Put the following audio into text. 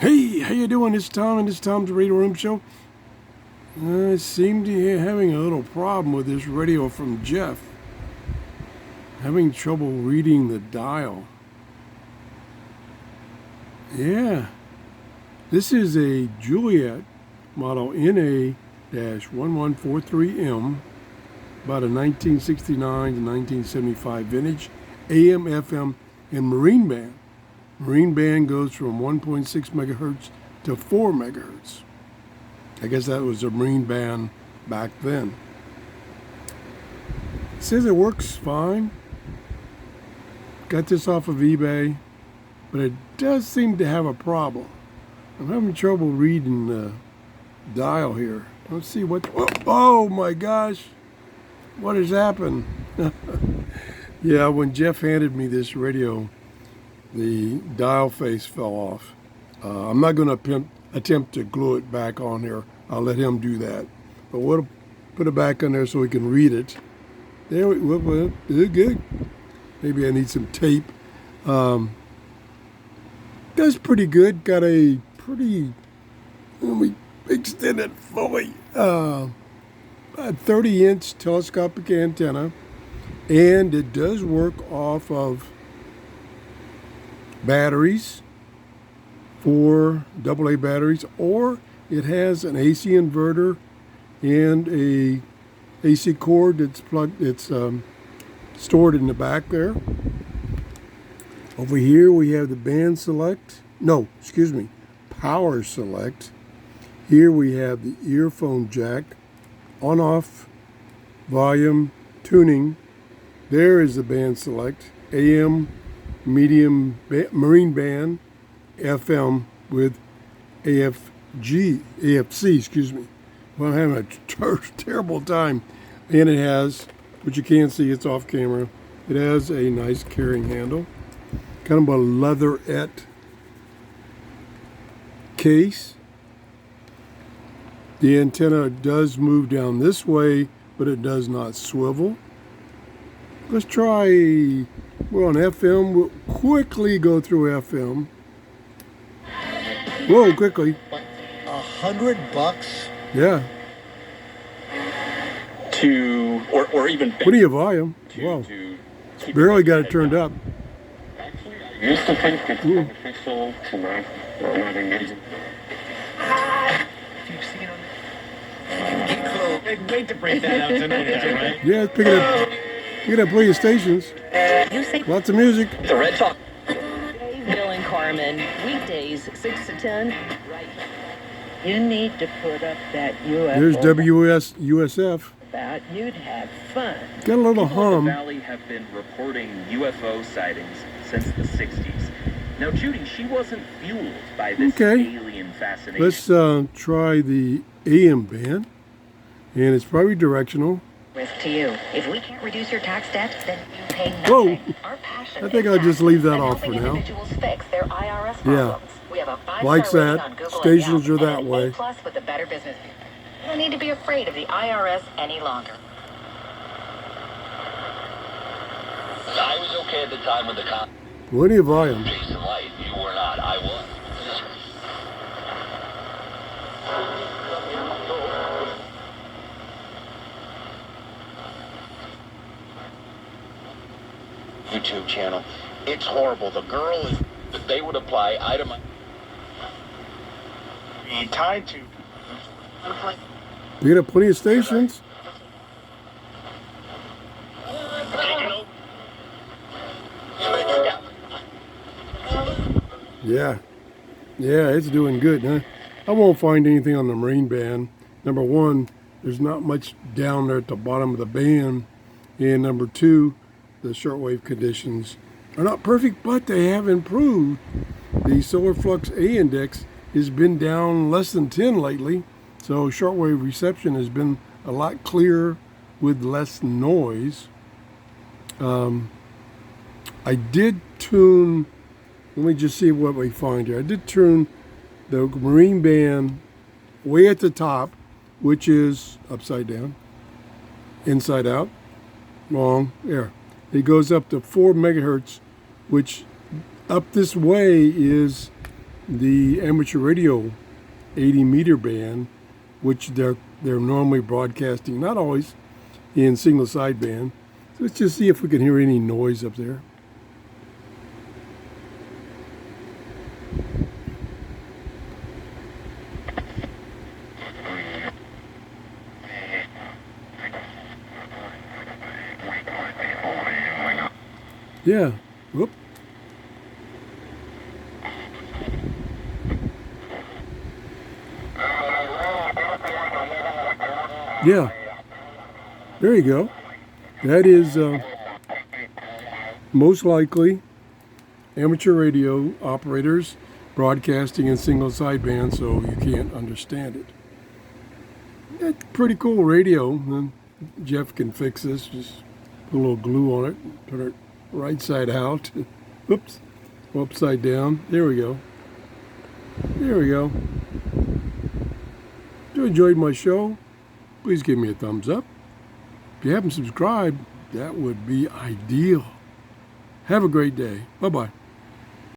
Hey, how you doing? It's Tom, and it's Tom's Radio Room Show. I seem to be having a little problem with this radio from Jeff. Having trouble reading the dial. Yeah. This is a Juliette model NA-1143M, about a 1969 to 1975 vintage, AM, FM, and marine band. Marine band goes from 1.6 megahertz to 4 megahertz. I guess that was a marine band back then. It says it works fine. Got this off of eBay, but it does seem to have a problem. I'm having trouble reading the dial here. Let's see what, oh my gosh, what has happened? Yeah, when Jeff handed me this radio, the dial face fell off. I'm not going to attempt to glue it back on here. I'll let him do that. But we'll put it back on there so we can read it. There we go. Good. Maybe I need some tape. That's pretty good. Got a pretty, let me extend it fully. A 30-inch telescopic antenna. And it does work off of batteries, 4 AA batteries, or it has an AC inverter and a AC cord that's plugged. It's stored in the back there. Over here we have the band select. No, excuse me, power select. Here we have the earphone jack, on-off, volume, tuning. There is the band select, AM, medium marine band, FM with AFC, excuse me. Well, I'm having a terrible time. And it has, which you can't see, it's off camera, it has a nice carrying handle. Kind of a leatherette case. The antenna does move down this way, but it does not swivel. Let's try, we're on FM, we'll quickly go through FM. Whoa, quickly. $100? Yeah. Or even What do you volume? Whoa. Barely got it turned up. Actually, I used to think it's beneficial to not engage. Wait to break that out tonight, right? Yeah, it's picking up plenty of stations. Lots of music. The Red Talk. Bill and Carmen, weekdays 6 to 10. Right. You need to put up that UFO. There's USF. About you'd have fun. Got a little People in hum. the valley have been reporting UFO sightings since the 60s. Now, Judy, she wasn't fueled by this alien fascination. Let's try the AM band, and it's probably directional. Risk to you. If we can't reduce your tax debt, then you pay nothing. Whoa. Our passion I think is I'll just leave that and off for helping now. individuals fix their IRS Yeah. problems. We have a 5-star Like rating that. on Google and Stations Yelp, are that and an way. A+ with the Better Business. You don't need to be afraid of the IRS any longer. I was okay at the time with the Plenty of volume. Jason Light. You were not. I was. YouTube channel. It's horrible. The girl is. They would apply item. Be tied to. We got plenty of stations. Yeah, it's doing good, huh? I won't find anything on the marine band. Number one, there's not much down there at the bottom of the band. And number two, the shortwave conditions are not perfect, but they have improved. The solar flux A index has been down less than 10 lately. So shortwave reception has been a lot clearer with less noise. I did tune, let me just see what we find here. I did tune the marine band way at the top, which is upside down, inside out, wrong, there. It goes up to 4 megahertz, which up this way is the amateur radio 80-meter band, which they're normally broadcasting, not always, in single sideband. So let's just see if we can hear any noise up there. Yeah. Whoop. Yeah. There you go. That is most likely amateur radio operators broadcasting in single sideband, so you can't understand it. That's pretty cool radio. Jeff can fix this. Just put a little glue on it. Put it right side out. Oops. Upside down. There we go. There we go. If you enjoyed my show, please give me a thumbs up. If you haven't subscribed, that would be ideal. Have a great day. Bye-bye.